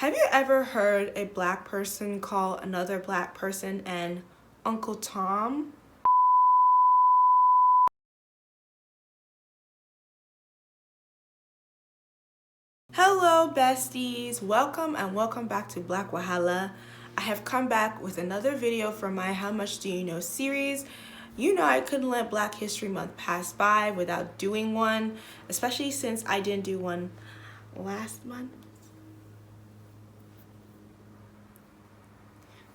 Have you ever heard a black person call another black person an Uncle Tom? Hello besties, welcome back to Black Wahala. I have come back with another video from my How Much Do You Know series. You know I couldn't let Black History Month pass by without doing one, especially since I didn't do one last month.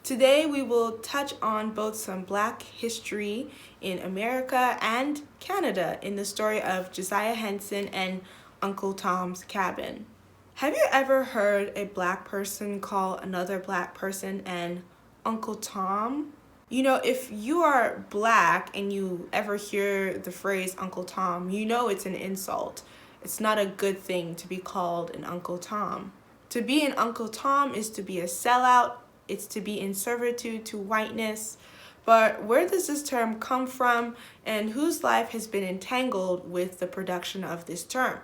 Today we will touch on both some Black history in America and Canada in the story of Josiah Henson and Uncle Tom's Cabin. Have you ever heard a black person call another black person an Uncle Tom? You know, if you are black and you ever hear the phrase Uncle Tom, you know it's an insult. It's not a good thing to be called an Uncle Tom. To be an Uncle Tom is to be a sellout. It's to be in servitude to whiteness. But where does this term come from, and whose life has been entangled with the production of this term?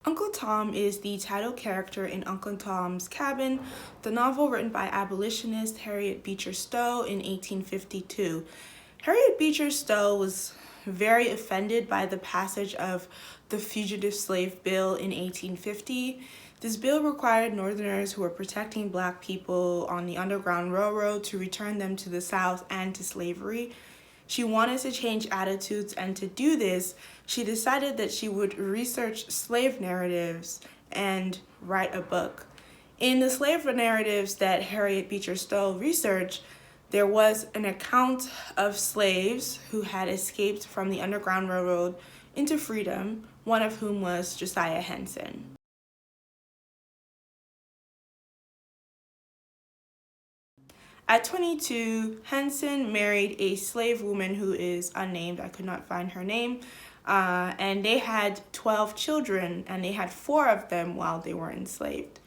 Uncle Tom is the title character in Uncle Tom's Cabin, the novel written by abolitionist Harriet Beecher Stowe in 1852. Harriet Beecher Stowe was very offended by the passage of the Fugitive Slave Bill in 1850. This bill required Northerners who were protecting black people on the Underground Railroad to return them to the South and to slavery. She wanted to change attitudes, and to do this, she decided that she would research slave narratives and write a book. In the slave narratives that Harriet Beecher Stowe researched, there was an account of slaves who had escaped from the Underground Railroad into freedom, one of whom was Josiah Henson. At 22, Henson married a slave woman who is unnamed. I could not find her name. And they had 12 children, and they had 4 of them while they were enslaved.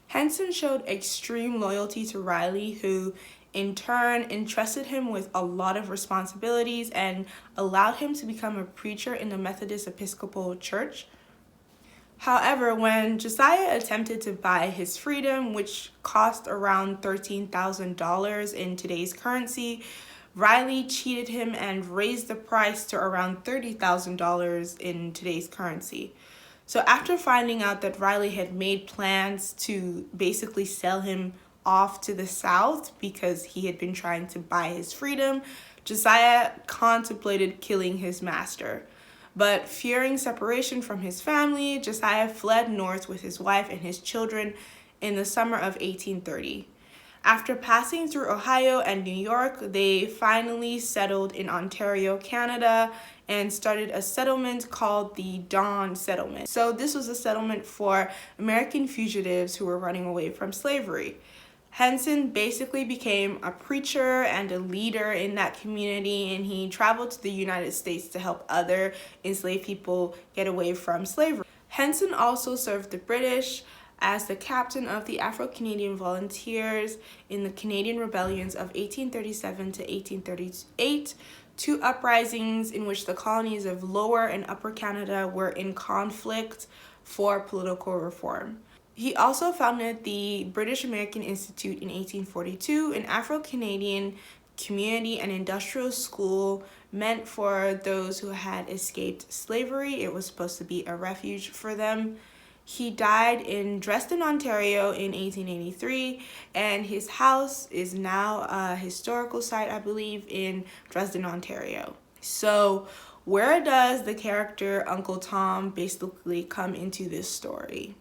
Henson showed extreme loyalty to Riley, who in turn entrusted him with a lot of responsibilities and allowed him to become a preacher in the Methodist Episcopal Church. However, when Josiah attempted to buy his freedom, which cost around $13,000 in today's currency, Riley cheated him and raised the price to around $30,000 in today's currency. So after finding out that Riley had made plans to basically sell him off to the South because he had been trying to buy his freedom, Josiah contemplated killing his master. But fearing separation from his family, Josiah fled north with his wife and his children in the summer of 1830. After passing through Ohio and New York, they finally settled in Ontario, Canada, and started a settlement called the Dawn Settlement. So this was a settlement for American fugitives who were running away from slavery. Henson basically became a preacher and a leader in that community, and he traveled to the United States to help other enslaved people get away from slavery. Henson also served the British as the captain of the Afro-Canadian Volunteers in the Canadian Rebellions of 1837 to 1838, 2 uprisings in which the colonies of Lower and Upper Canada were in conflict for political reform. He also founded the British American Institute in 1842, an Afro-Canadian community and industrial school meant for those who had escaped slavery. It was supposed to be a refuge for them. He died in Dresden, Ontario in 1883, and his house is now a historical site, I believe, in Dresden, Ontario. So where does the character Uncle Tom basically come into this story?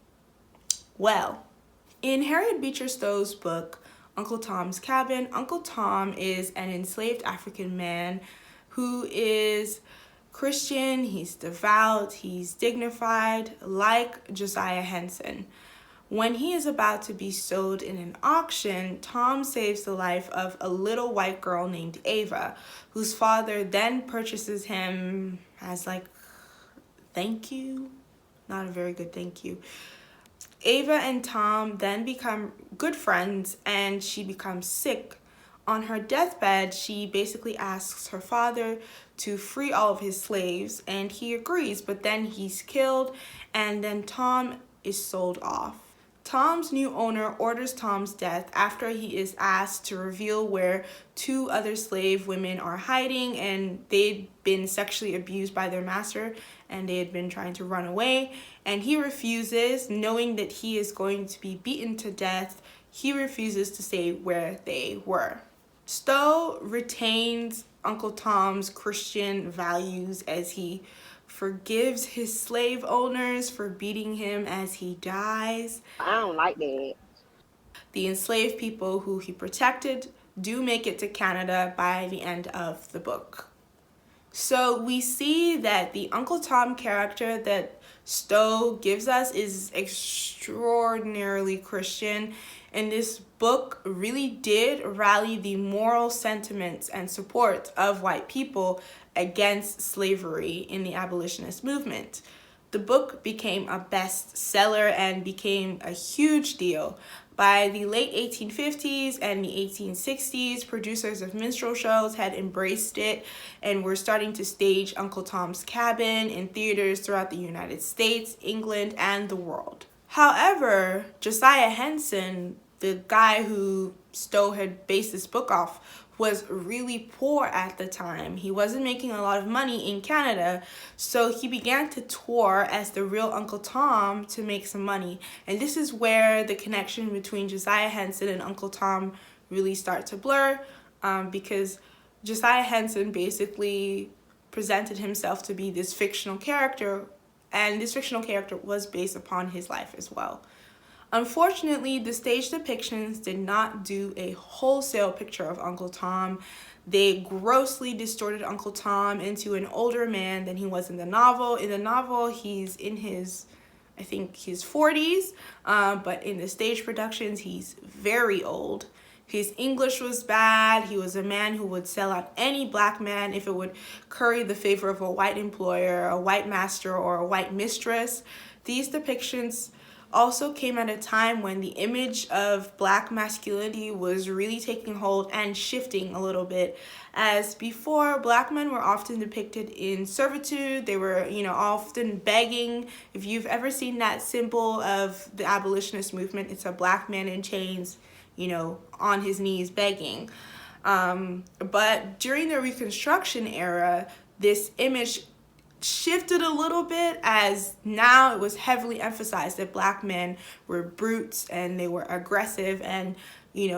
Well, in Harriet Beecher Stowe's book, Uncle Tom's Cabin, Uncle Tom is an enslaved African man who is Christian, he's devout, he's dignified, like Josiah Henson. When he is about to be sold in an auction, Tom saves the life of a little white girl named Ava, whose father then purchases him as thank you. Not a very good thank you. Ava and Tom then become good friends, and she becomes sick On her deathbed, she basically asks her father to free all of his slaves, and he agrees, but then he's killed, and then Tom is sold off. Tom's new owner orders Tom's death after he is asked to reveal where 2 other slave women are hiding, and they'd been sexually abused by their master and they had been trying to run away, and he refuses, knowing that he is going to be beaten to death. He refuses to say where they were. Stowe retains Uncle Tom's Christian values as he forgives his slave owners for beating him as he dies. I don't like that. The enslaved people who he protected do make it to Canada by the end of the book. So we see that the Uncle Tom character that Stowe gives us is extraordinarily Christian, and this book really did rally the moral sentiments and support of white people against slavery in the abolitionist movement. The book became a bestseller and became a huge deal. By the late 1850s and the 1860s, producers of minstrel shows had embraced it and were starting to stage Uncle Tom's Cabin in theaters throughout the United States, England, and the world. However, Josiah Henson, the guy who Stowe had based this book off, was really poor at the time. He wasn't making a lot of money in Canada, so he began to tour as the real Uncle Tom to make some money. And this is where the connection between Josiah Henson and Uncle Tom really start to blur, because Josiah Henson basically presented himself to be this fictional character, and this fictional character was based upon his life as well. Unfortunately, the stage depictions did not do a wholesale picture of Uncle Tom. They grossly distorted Uncle Tom into an older man than he was in the novel. In the novel, he's in his, I think, his 40s, but in the stage productions, he's very old. His English was bad. He was a man who would sell out any black man if it would curry the favor of a white employer, a white master, or a white mistress. These depictions also came at a time when the image of black masculinity was really taking hold and shifting a little bit. As before, black men were often depicted in servitude. They were, often begging. If you've ever seen that symbol of the abolitionist movement, it's a black man in chains, on his knees begging. But during the Reconstruction era, this image shifted a little bit, as now it was heavily emphasized that black men were brutes and they were aggressive, and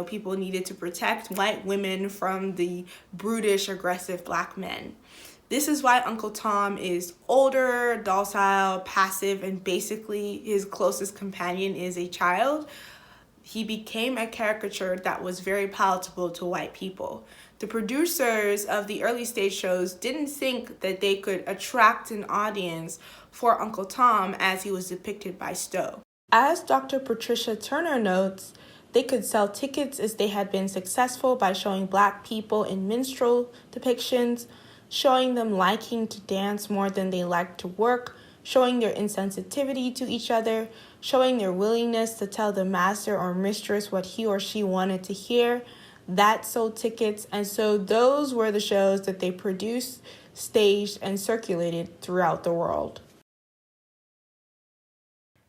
people needed to protect white women from the brutish, aggressive black men. This is why Uncle Tom is older, docile, passive, and basically his closest companion is a child. He became a caricature that was very palatable to white people. The producers of the early stage shows didn't think that they could attract an audience for Uncle Tom as he was depicted by Stowe. As Dr. Patricia Turner notes, they could sell tickets as they had been successful by showing black people in minstrel depictions, showing them liking to dance more than they liked to work, showing their insensitivity to each other, showing their willingness to tell the master or mistress what he or she wanted to hear. That sold tickets, and so those were the shows that they produced, staged, and circulated throughout the world.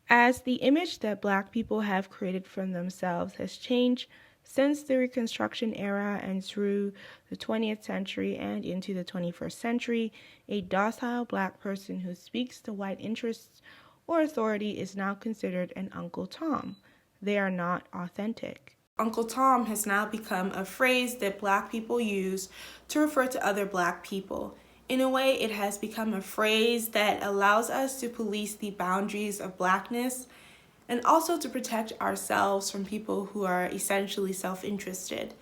As the image that black people have created for themselves has changed since the Reconstruction era and through the 20th century and into the 21st century, a docile black person who speaks to white interests or authority is now considered an Uncle Tom. They are not authentic. Uncle Tom has now become a phrase that black people use to refer to other black people. In a way, it has become a phrase that allows us to police the boundaries of blackness and also to protect ourselves from people who are essentially self-interested.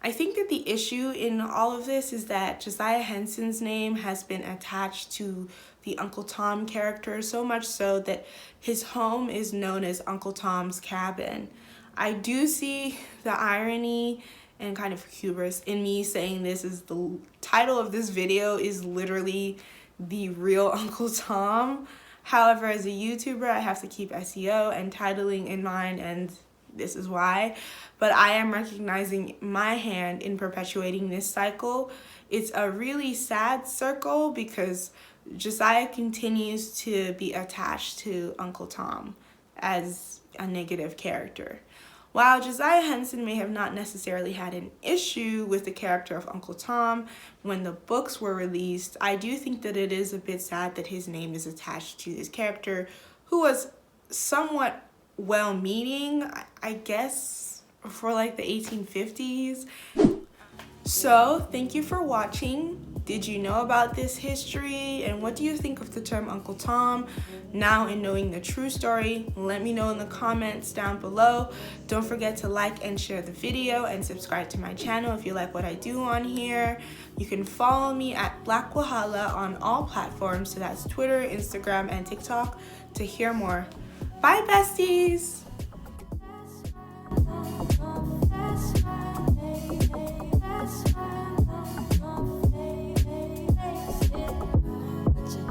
I think that the issue in all of this is that Josiah Henson's name has been attached to the Uncle Tom character, so much so that his home is known as Uncle Tom's Cabin. I do see the irony and kind of hubris in me saying this is the title of this video is literally the real Uncle Tom. However, as a YouTuber, I have to keep SEO and titling in mind, and this is why. But I am recognizing my hand in perpetuating this cycle. It's a really sad circle because Josiah continues to be attached to Uncle Tom as a negative character. While Josiah Henson may have not necessarily had an issue with the character of Uncle Tom when the books were released, I do think that it is a bit sad that his name is attached to this character who was somewhat well-meaning, I guess, for like the 1850s. So, thank you for watching. Did you know about this history? And what do you think of the term Uncle Tom? Now, in knowing the true story, let me know in the comments down below. Don't forget to like and share the video and subscribe to my channel if you like what I do on here. You can follow me at Black Wahala on all platforms, so that's Twitter, Instagram, and TikTok, to hear more. Bye, besties!